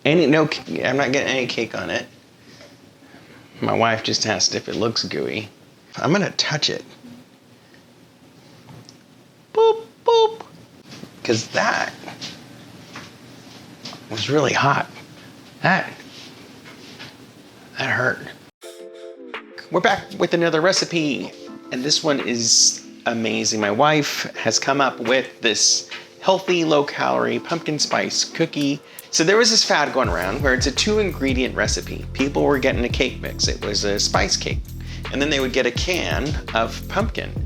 No, I'm not getting any cake on it. My wife just asked if it looks gooey. I'm gonna touch it. Boop, boop. Because that was really hot. That hurt. We're back with another recipe, and this one is amazing. My wife has come up with this healthy, low-calorie pumpkin spice cookie. So there was this fad going around where it's a 2-ingredient recipe. People were getting a cake mix. It was a spice cake. And then they would get a can of pumpkin.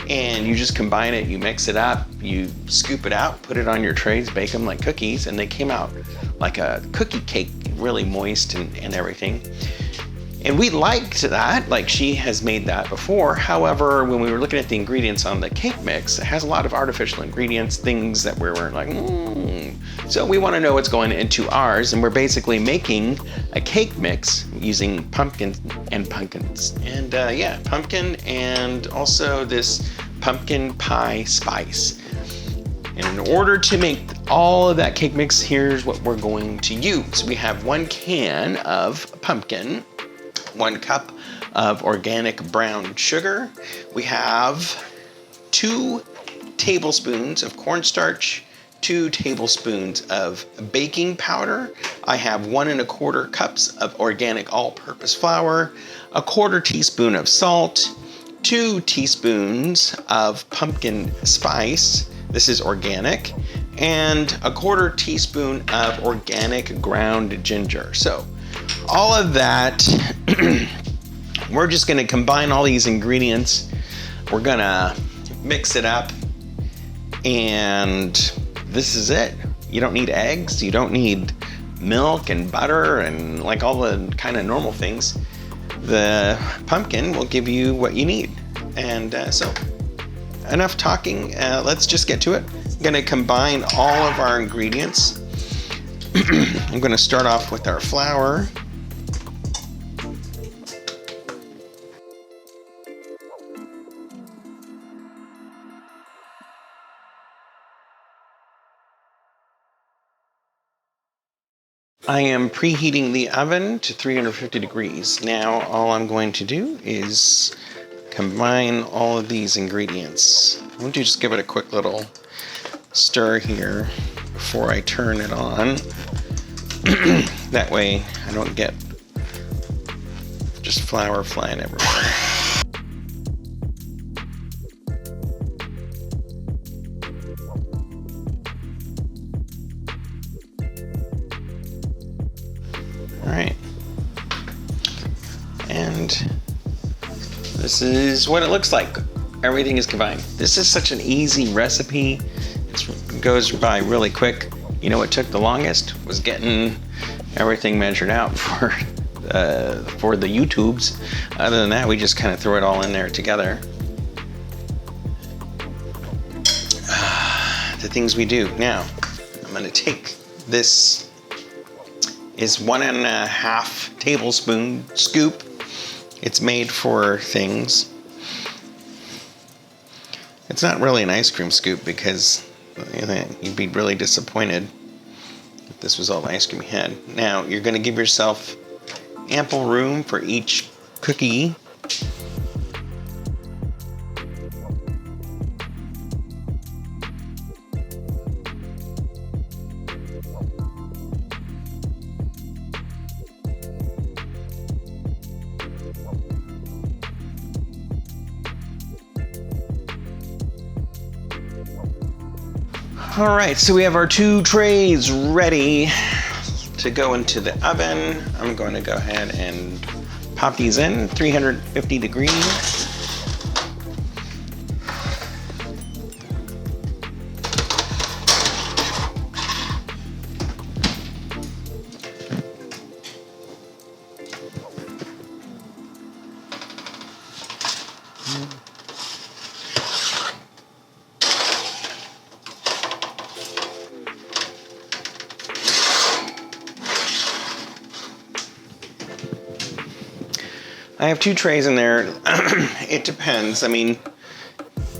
And you just combine it, you mix it up, you scoop it out, put it on your trays, bake them like cookies, and they came out like a cookie cake, really moist and everything. And we liked that, like she has made that before. However, when we were looking at the ingredients on the cake mix, it has a lot of artificial ingredients, things that we weren't like, So we want to know what's going into ours, and we're basically making a cake mix using pumpkin and pumpkins. And pumpkin and also this pumpkin pie spice. And in order to make all of that cake mix, here's what we're going to use. We have 1 can of pumpkin, 1 cup of organic brown sugar. We have 2 tablespoons of cornstarch, 2 tablespoons of baking powder. I have 1 1/4 cups of organic all-purpose flour, 1/4 teaspoon of salt, 2 teaspoons of pumpkin spice. This is organic, and 1/4 teaspoon of organic ground ginger. So all of that, we're just gonna combine all these ingredients. We're gonna mix it up, and this is it. You don't need eggs, you don't need milk and butter and like all the kind of normal things. The pumpkin will give you what you need. And so enough talking, let's just get to it. I'm gonna combine all of our ingredients. I'm gonna start off with our flour. I am preheating the oven to 350 degrees. Now all I'm going to do is combine all of these ingredients. I'm going to just give it a quick little stir here before I turn it on. That way I don't get just flour flying everywhere. All right, and this is what it looks like. Everything is combined. This is such an easy recipe. It goes by really quick. You know what took the longest was getting everything measured out for the YouTubes. Other than that, we just kind of throw it all in there together. The things we do. Now, I'm gonna take this. Is 1 1/2 tablespoon scoop. It's made for things. It's not really an ice cream scoop because you'd be really disappointed if this was all the ice cream you had. Now you're going to give yourself ample room for each cookie. All right, so we have our 2 trays ready to go into the oven. I'm going to go ahead and pop these in, 350 degrees. I have 2 trays in there. It depends. I mean,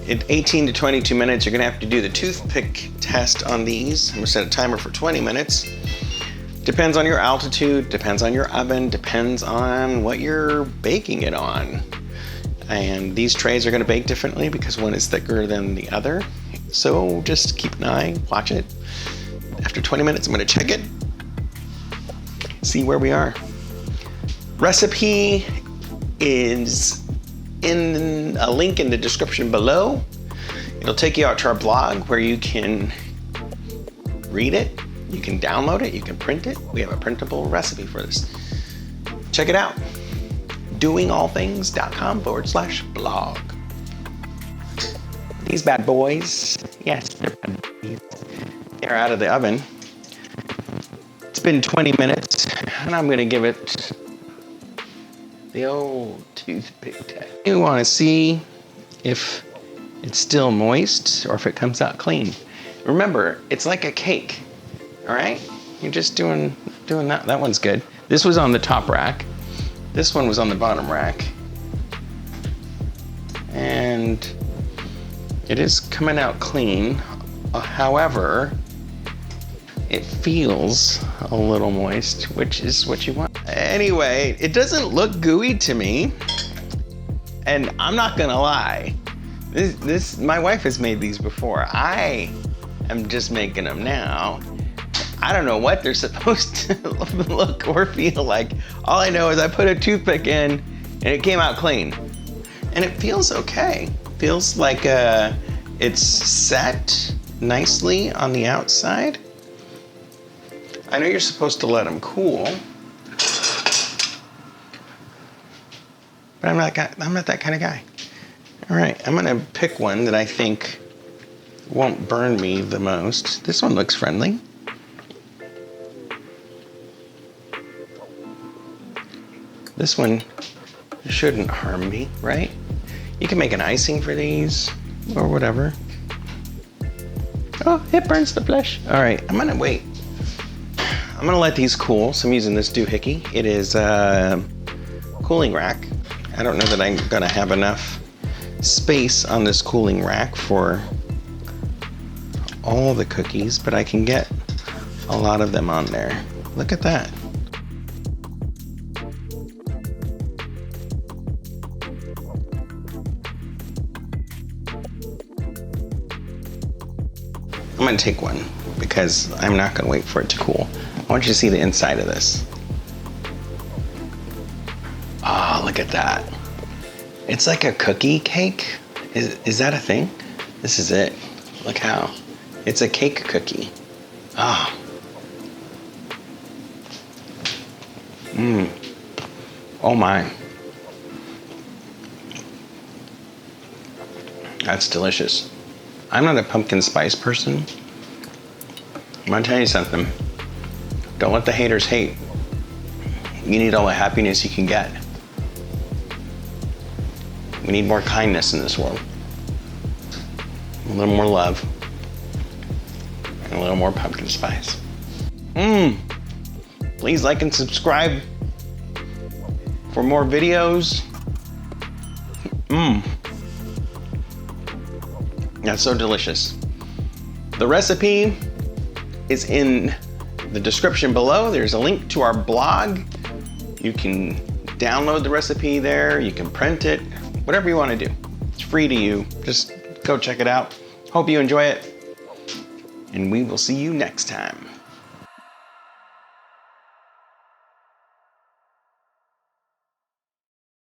at 18 to 22 minutes, you're gonna have to do the toothpick test on these. I'm gonna set a timer for 20 minutes. Depends on your altitude, depends on your oven, depends on what you're baking it on. And these trays are gonna bake differently because one is thicker than the other. So just keep an eye, watch it. After 20 minutes, I'm gonna check it, see where we are. Recipe is in a link in the description below. It'll take you out to our blog where you can read it, you can download it, you can print it. We have a printable recipe for this. Check it out. doingallthings.com/blog. These bad boys, yes, they're out of the oven. It's been 20 minutes, and I'm gonna give it the old toothpick test. You wanna see if it's still moist or if it comes out clean. Remember, it's like a cake, all right? You're just doing that. That one's good. This was on the top rack. This one was on the bottom rack. And it is coming out clean. However, it feels a little moist, which is what you want. Anyway, it doesn't look gooey to me. And I'm not gonna lie. My wife has made these before. I am just making them now. I don't know what they're supposed to look or feel like. All I know is I put a toothpick in and it came out clean. And it feels okay. Feels like it's set nicely on the outside. I know you're supposed to let them cool. But I'm not that kind of guy. All right, I'm gonna pick one that I think won't burn me the most. This one looks friendly. This one shouldn't harm me, right? You can make an icing for these or whatever. Oh, it burns the flesh. All right, I'm gonna wait. I'm gonna let these cool. So I'm using this doohickey. It is a cooling rack. I don't know that I'm gonna have enough space on this cooling rack for all the cookies, but I can get a lot of them on there. Look at that. I'm gonna take one because I'm not gonna wait for it to cool. I want you to see the inside of this. Oh, look at that. It's like a cookie cake. Is that a thing? This is it. Look how. It's a cake cookie. Ah. Oh my. That's delicious. I'm not a pumpkin spice person. I'm gonna tell you something. Don't let the haters hate. You need all the happiness you can get. We need more kindness in this world. A little more love. And a little more pumpkin spice. Please like and subscribe for more videos. That's so delicious. The recipe is in the description below. There's a link to our blog. You can download the recipe there. You can print it, whatever you want to do. It's free to you. Just go check it out. Hope you enjoy it. And we will see you next time.